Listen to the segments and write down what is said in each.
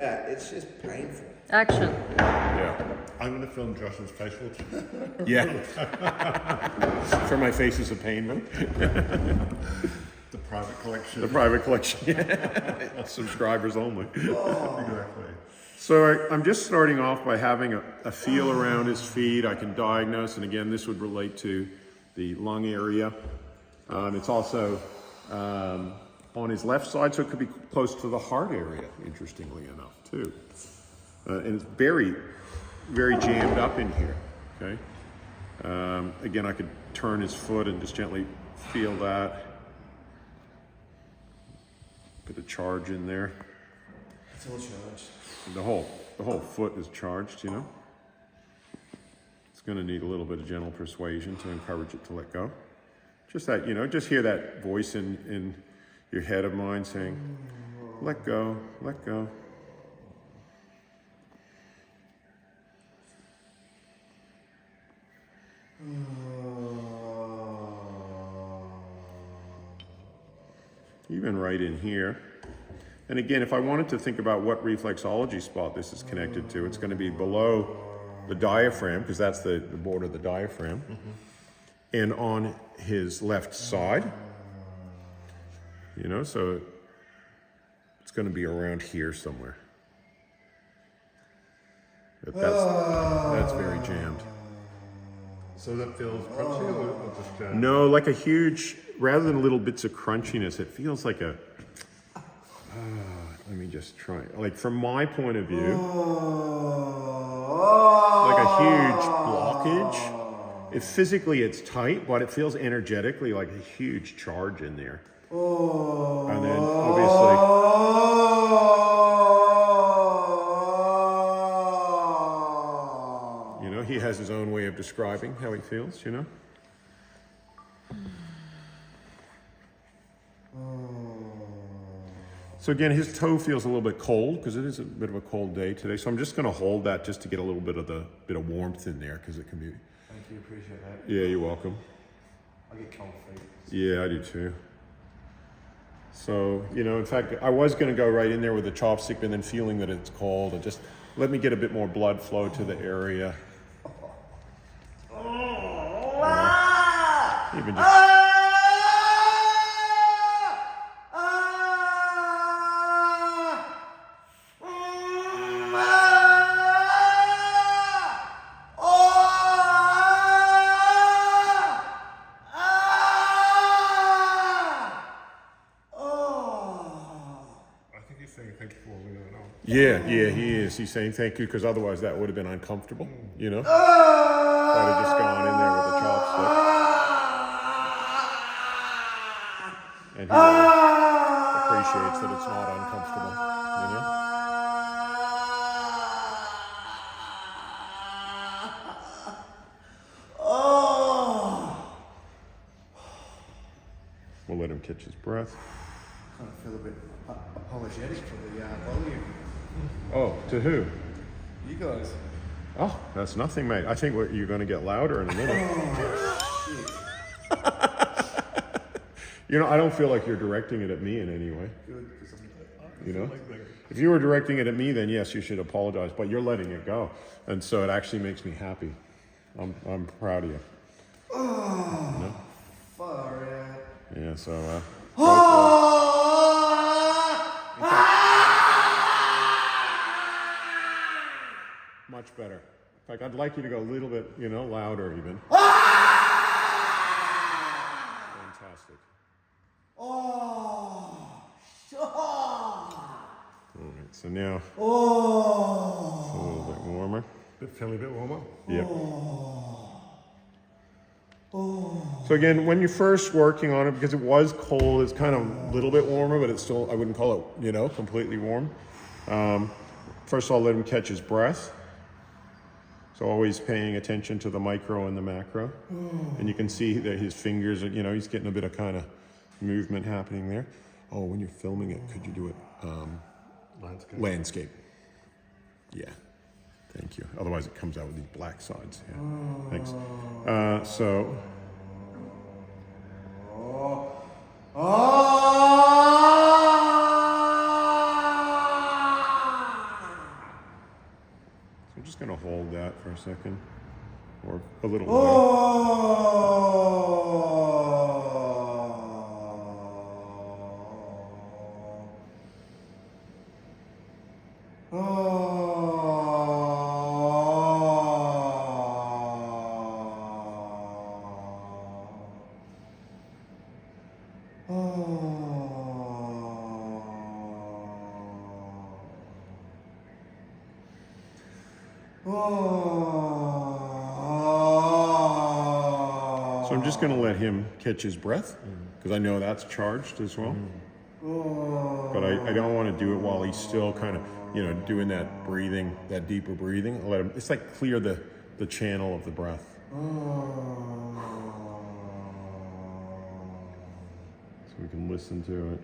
Yeah, it's just painful. Action. Yeah. I'm going to film Josh's facial. Yeah. For my faces of pain, right? The private collection. The private collection. Yeah. Subscribers only. Exactly. So I'm just starting off by having a feel around his feet. I can diagnose, and again, this would relate to the lung area. It's also on his left side, so it could be close to the heart area, interestingly enough, too. And it's very, very jammed up in here, okay? Again, I could turn his foot and just gently feel that. Bit of charge in there. It's all charged. The whole foot is charged, you know? It's gonna need a little bit of gentle persuasion to encourage it to let go. Just that, you know, just hear that voice in your head of mine saying, let go, let go. Even right in here. And again, if I wanted to think about what reflexology spot this is connected to, it's going to be below the diaphragm, because that's the border of the diaphragm, and on his left side. You know, so it's going to be around here somewhere. But that's very jammed. So that feels crunchy or just jammed? No, like a huge, rather than little bits of crunchiness, it feels like a, let me just try, like from my point of view, like a huge blockage. Physically it's tight, but it feels energetically like a huge charge in there. And then obviously, you know, he has his own way of describing how he feels, you know? So again, his toe feels a little bit cold because it is a bit of a cold day today. So I'm just going to hold that just to get a little bit of warmth in there, because it can be. Thank you, appreciate that. Yeah, you're welcome. I get cold feet. Yeah, I do too. So, you know, in fact, I was going to go right in there with the chopstick, but then feeling that it's cold, and just let me get a bit more blood flow to the area. Even just. Yeah, he is. He's saying thank you, because otherwise that would have been uncomfortable, you know? If I'd have just gone in there with a chopstick. And he appreciates that it's not uncomfortable, you know? We'll let him catch his breath. I kind of feel a bit apologetic for the volume. Oh, to who? You guys. Oh, that's nothing, mate. I think you're going to get louder in a minute. Oh, shit. You know, I don't feel like you're directing it at me in any way. Good, because You know, if you were directing it at me, then yes, you should apologize. But you're letting it go, and so it actually makes me happy. I'm proud of you. Oh, you know? Far out. Yeah. So. Much better. In fact, I'd like you to go a little bit, you know, louder even. Fantastic. Oh, All right, so now it's a little bit warmer. Feeling a bit warmer? Yeah. So again, when you're first working on it, because it was cold, it's kind of a little bit warmer, but it's still, I wouldn't call it, you know, completely warm. First of all, let him catch his breath. So always paying attention to the micro and the macro. And you can see that his fingers are, you know, he's getting a bit of kind of movement happening there. Oh, when you're filming it, could you do it landscape? Yeah, thank you. Otherwise it comes out with these black sides. Yeah, thanks. So. just going to hold that for a second, or a little longer. So I'm just going to let him catch his breath, because I know that's charged as well. But I don't want to do it while he's still kind of, you know, doing that breathing, that deeper breathing. I'll let him, it's like clear the channel of the breath. So we can listen to it.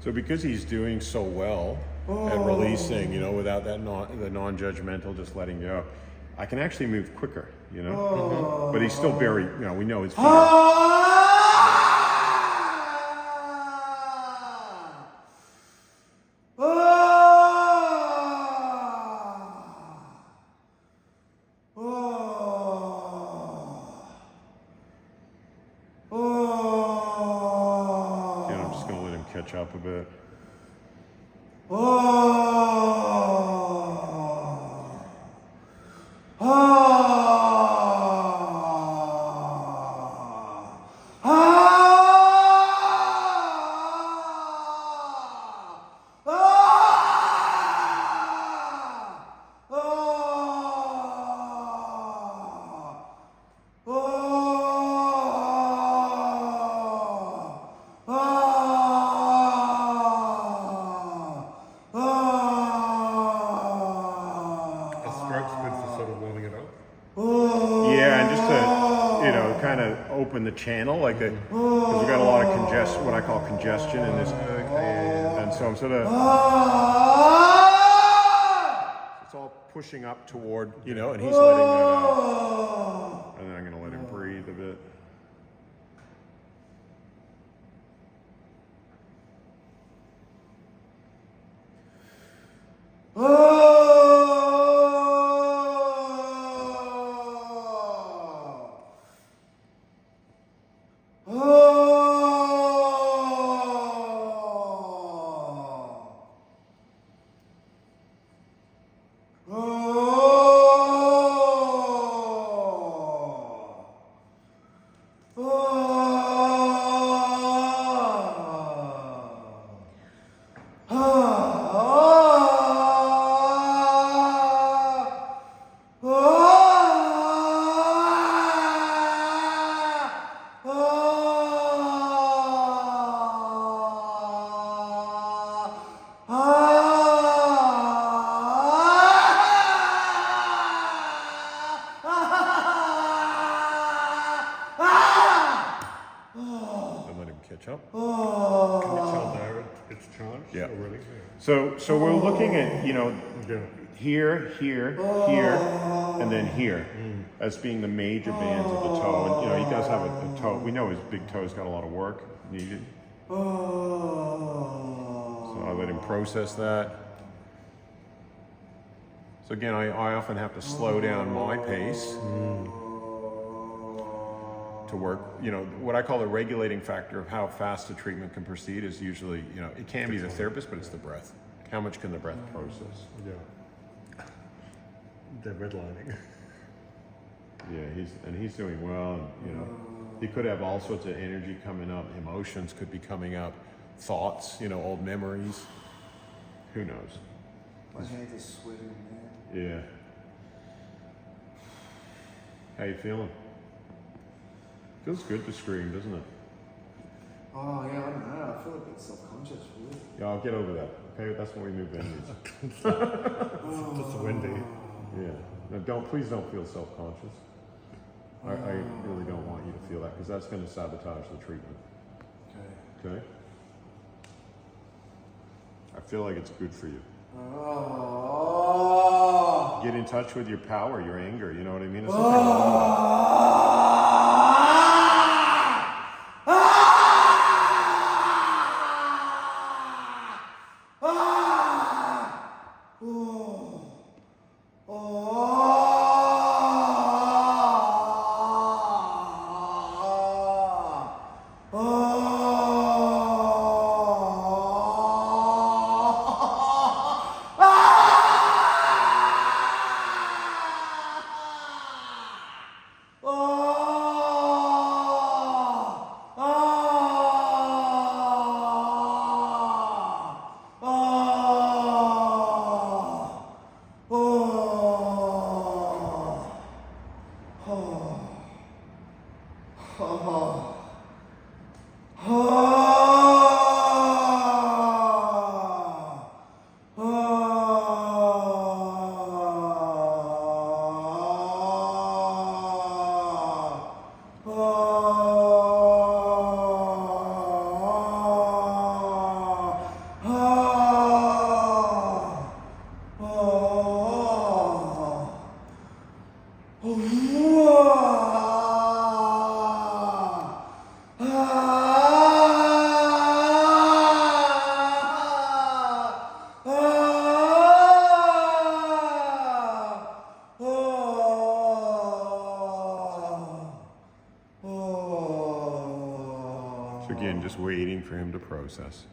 So because he's doing so well at releasing, you know, without that the non-judgmental, just letting go, I can actually move quicker, you know. But he's still very, you know, we know his feet catch up a bit. Yeah, and just to, you know, kind of open the channel, like the, because we've got a lot of what I call congestion in this, and so I'm sort of, it's all pushing up toward, you know, and he's letting that out, and then I'm going to let him breathe a bit. Catch up. Can you tell there it's charged? Yeah. Already? So we're looking at, you know, here, here, here, and then here as being the major bands of the toe. And, you know, he does have a toe. We know his big toe's got a lot of work needed. So I'll let him process that. So again, I often have to slow down my pace to work. You know, what I call the regulating factor of how fast the treatment can proceed is usually, you know, it can be the therapist, but it's the breath. How much can the breath process? Yeah. They're redlining. Yeah, he's doing well, and you know, he could have all sorts of energy coming up, emotions could be coming up, thoughts, you know, old memories. Who knows? My hands are sweating, man. Yeah. How you feeling? Feels good to scream, doesn't it? Oh yeah, I don't know. I feel a bit self-conscious, really. Yeah, I'll get over that. Okay, that's when we move venues. It's windy. Yeah. Now, please don't feel self-conscious. I really don't want you to feel that, because that's going to sabotage the treatment. Okay. Okay? I feel like it's good for you. Oh. Get in touch with your power, your anger, you know what I mean? It's nothing wrong So again, just waiting for him to process.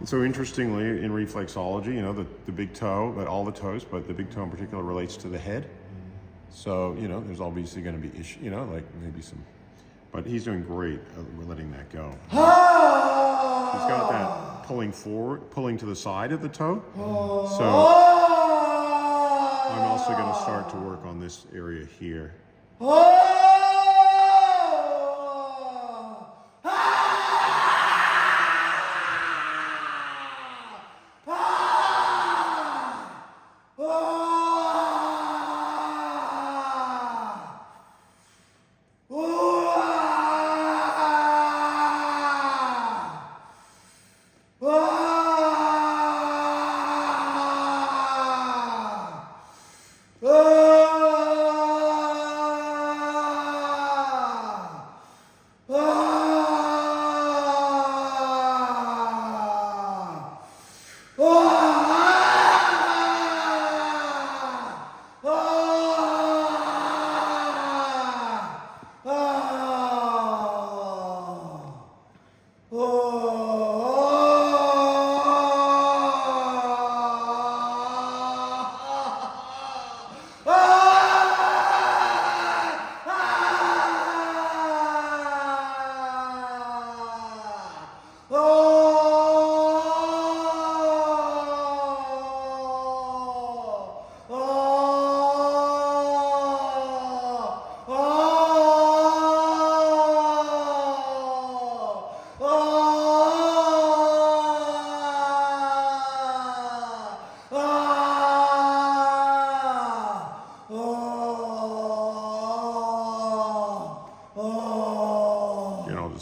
So interestingly, in reflexology, you know, the big toe, but all the toes, but the big toe in particular relates to the head. So, you know, there's obviously going to be issues, you know, like maybe some, but he's doing great. We're letting that go. He's got that pulling forward, pulling to the side of the toe. So I'm also going to start to work on this area here.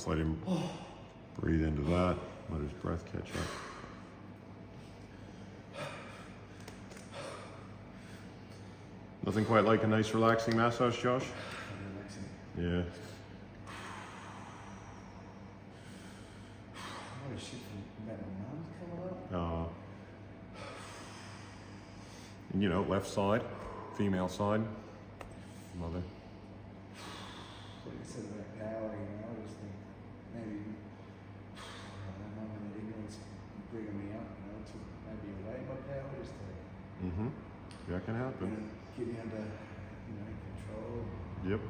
Let him Breathe into that. Let his breath catch up. Nothing quite like a nice relaxing massage, Josh? Relaxing. Yeah. Holy shit, about my mum's coming up. And you know, left side, female side, mother. What you said about power, you know, I just think maybe, mum and that ignorance bringing me up, you know, to maybe away my power, just to, Mm-hmm. That can you happen. know, get me under, you know, control. Yep.